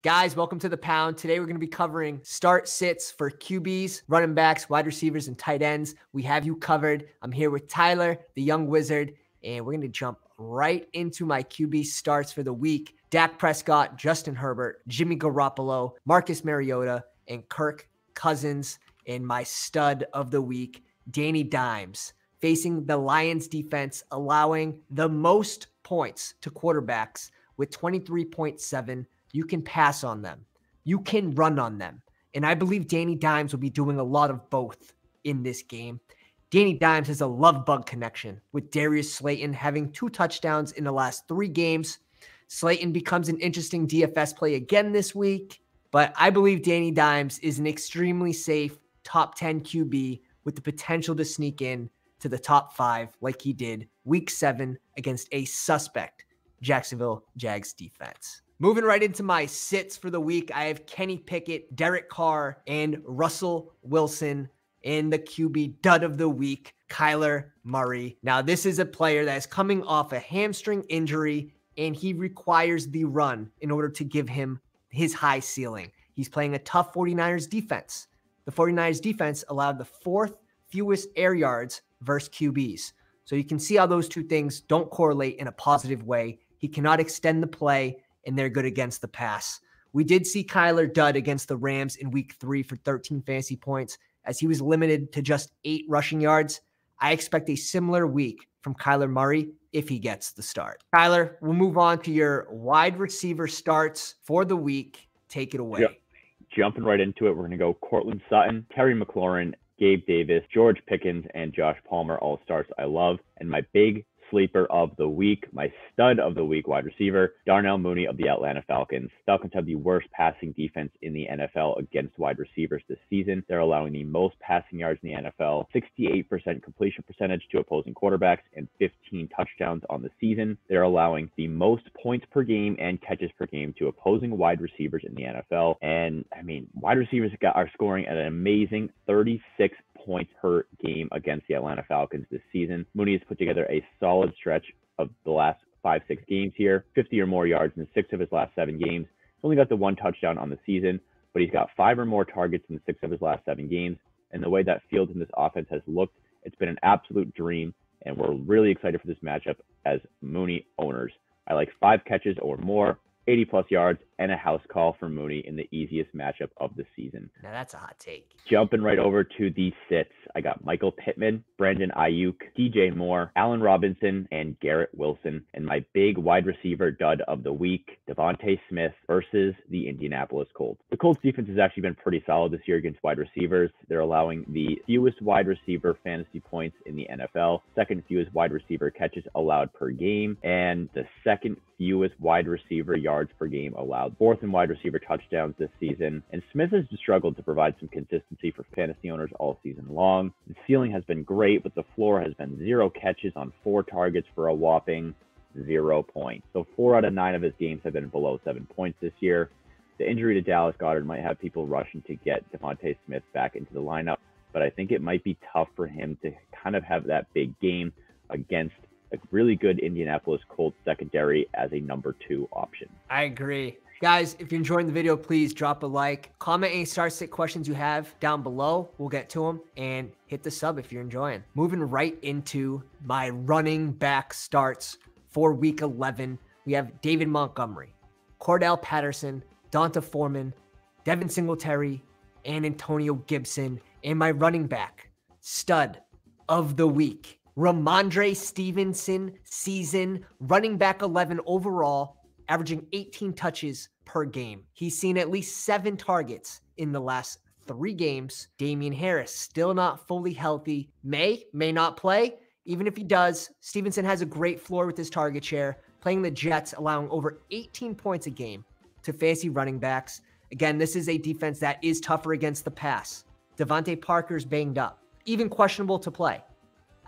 Guys, welcome to the Pound. Today we're going to be covering start sits for QBs, running backs, wide receivers, and tight ends. We have you covered. I'm here with Tyler, the young wizard, and we're going to jump right into my QB starts for the week. Dak Prescott, Justin Herbert, Jimmy Garoppolo, Marcus Mariota, and Kirk Cousins. And my stud of the week, Danny Dimes, facing the Lions defense, allowing the most points to quarterbacks with 23.7. You can pass on them. You can run on them. And I believe Danny Dimes will be doing a lot of both in this game. Danny Dimes has a love bug connection with Darius Slayton having 2 touchdowns in the last 3 games. Slayton becomes an interesting DFS play again this week, but I believe Danny Dimes is an extremely safe top 10 QB with the potential to sneak in to the top 5 like he did week 7 against a suspect Jacksonville Jags defense. Moving right into my sits for the week, I have Kenny Pickett, Derek Carr, and Russell Wilson in the QB dud of the week, Kyler Murray. Now, this is a player that is coming off a hamstring injury, and he requires the run in order to give him his high ceiling. He's playing a tough 49ers defense. The 49ers defense allowed the 4th fewest air yards versus QBs. So you can see how those two things don't correlate in a positive way. He cannot extend the play, and they're good against the pass. We did see Kyler dud against the Rams in week 3 for 13 fantasy points as he was limited to just 8 rushing yards. I expect a similar week from Kyler Murray if he gets the start. Kyler, we'll move on to your wide receiver starts for the week. Take it away. Yep. Jumping right into it, we're going to go Cortland Sutton, Terry McLaurin, Gabe Davis, George Pickens, and Josh Palmer, all starts I love. And my big sleeper of the week, my stud of the week wide receiver, Darnell Mooney of the Atlanta Falcons. Falcons have the worst passing defense in the NFL against wide receivers this season. They're allowing the most passing yards in the NFL, 68% completion percentage to opposing quarterbacks, and 15 touchdowns on the season. They're allowing the most points per game and catches per game to opposing wide receivers in the NFL. And I mean, wide receivers are scoring at an amazing 36 points per game against the Atlanta Falcons this season. Mooney has put together a solid stretch of the last 5-6 games here, 50 or more yards in 6 of his last 7 games. He's only got the 1 touchdown on the season, but he's got 5 or more targets in 6 of his last 7 games. And the way that Fields in this offense has looked, it's been an absolute dream. And we're really excited for this matchup as Mooney owners. I like 5 catches or more, 80-plus yards, and a house call for Mooney in the easiest matchup of the season. Now, that's a hot take. Jumping right over to the sits, I got Michael Pittman, Brandon Ayuk, DJ Moore, Allen Robinson, and Garrett Wilson. And my big wide receiver dud of the week, Devontae Smith versus the Indianapolis Colts. The Colts defense has actually been pretty solid this year against wide receivers. They're allowing the fewest wide receiver fantasy points in the NFL, second fewest wide receiver catches allowed per game, and the second fewest wide receiver yards per game allowed, 4th in wide receiver touchdowns this season. And Smith has struggled to provide some consistency for fantasy owners all season long. The ceiling has been great, but the floor has been 0 catches on 4 targets for a whopping 0 points. So 4 out of 9 of his games have been below 7 points this year. The injury to Dallas Goedert might have people rushing to get Devontae Smith back into the lineup, but I think it might be tough for him to kind of have that big game against a really good Indianapolis Colts secondary as a number 2 option. I agree. Guys, if you're enjoying the video, please drop a like. Comment any start sit questions you have down below. We'll get to them. And hit the sub if you're enjoying. Moving right into my running back starts for week 11. We have David Montgomery, Cordell Patterson, Donta Foreman, Devin Singletary, and Antonio Gibson. And my running back stud of the week, Ramondre Stevenson, season running back 11 overall, averaging 18 touches per game. He's seen at least 7 targets in the last 3 games. Damian Harris still not fully healthy. May not play. Even if he does, Stevenson has a great floor with his target share, playing the Jets, allowing over 18 points a game to fantasy running backs. Again, this is a defense that is tougher against the pass. Devontae Parker's banged up, even questionable to play.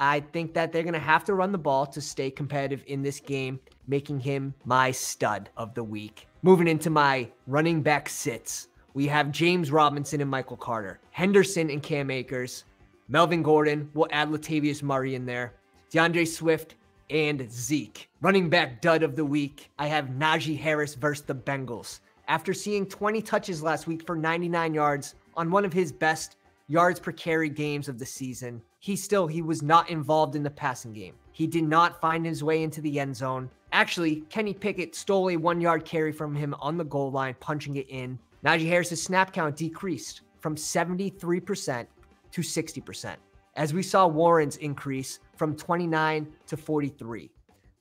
I think that they're going to have to run the ball to stay competitive in this game, making him my stud of the week. Moving into my running back sits, we have James Robinson and Michael Carter, Henderson and Cam Akers, Melvin Gordon. We'll add Latavius Murray in there, DeAndre Swift, and Zeke. Running back dud of the week, I have Najee Harris versus the Bengals, After seeing 20 touches last week for 99 yards on one of his best yards per carry games of the season, he was not involved in the passing game. He did not find his way into the end zone. Actually, Kenny Pickett stole a 1-yard carry from him on the goal line, punching it in. Najee Harris's snap count decreased from 73% to 60%, as we saw Warren's increase from 29 to 43.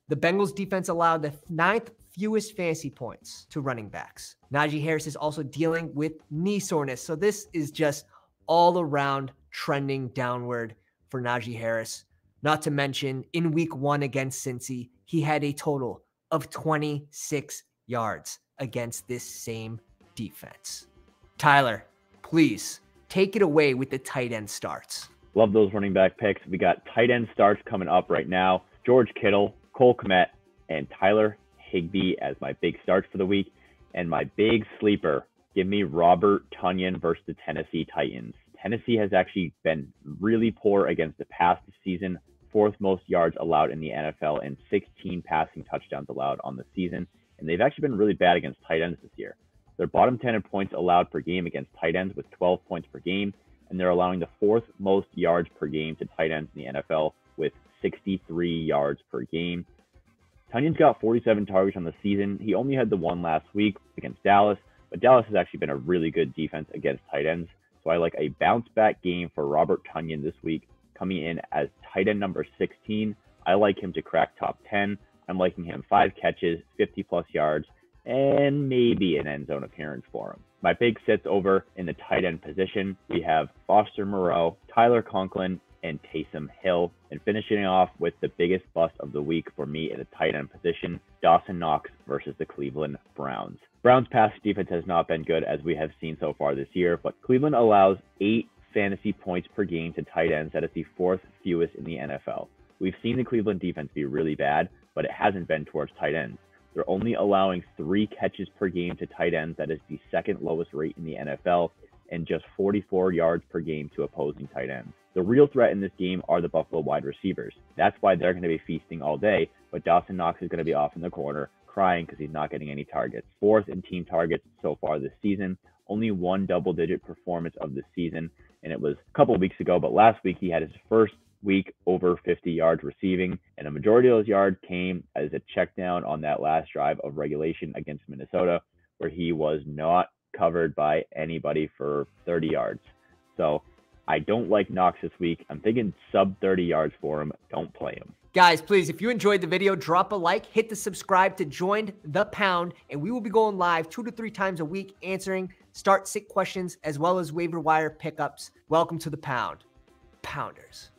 The Bengals defense allowed the 9th fewest fantasy points to running backs. Najee Harris is also dealing with knee soreness, so this is just all around trending downward for Najee Harris. Not to mention, in week 1 against Cincy, he had a total of 26 yards against this same defense. Tyler, please take it away with the tight end starts. Love those running back picks. We got tight end starts coming up right now. George Kittle, Cole Kmet, and Tyler Higbee as my big starts for the week. And my big sleeper, give me Robert Tonyan versus the Tennessee Titans. Tennessee has actually been really poor against the pass this season, 4th most yards allowed in the NFL and 16 passing touchdowns allowed on the season. And they've actually been really bad against tight ends this year. They're bottom 10 in points allowed per game against tight ends with 12 points per game, and they're allowing the 4th most yards per game to tight ends in the NFL with 63 yards per game. Tonyan's got 47 targets on the season. He only had the one last week against Dallas, but Dallas has actually been a really good defense against tight ends. So I like a bounce back game for Robert Tonyan this week, coming in as tight end number 16. I like him to crack top 10. I'm liking him 5 catches, 50 plus yards, and maybe an end zone appearance for him. My big sits over in the tight end position, we have Foster Moreau, Tyler Conklin, and Taysom Hill. And finishing off with the biggest bust of the week for me in the tight end position, Dawson Knox versus the Cleveland Browns. Browns pass defense has not been good as we have seen so far this year, but Cleveland allows 8 fantasy points per game to tight ends. That is the 4th fewest in the NFL. We've seen the Cleveland defense be really bad, but it hasn't been towards tight ends. They're only allowing 3 catches per game to tight ends. That is the 2nd lowest rate in the NFL, and just 44 yards per game to opposing tight ends. The real threat in this game are the Buffalo wide receivers. That's why they're going to be feasting all day, but Dawson Knox is going to be off in the corner crying because he's not getting any targets. 4th in team targets so far this season, only 1 double-digit performance of the season, and it was a couple of weeks ago, but last week he had his first week over 50 yards receiving, and a majority of those yards came as a check down on that last drive of regulation against Minnesota, where he was not covered by anybody for 30 yards. So I don't like Knox this week. I'm thinking sub 30 yards for him. Don't play him. Guys, please, if you enjoyed the video, drop a like, hit the subscribe to join the Pound, and we will be going live 2 to 3 times a week answering start sit questions as well as waiver wire pickups. Welcome to the Pound. Pounders.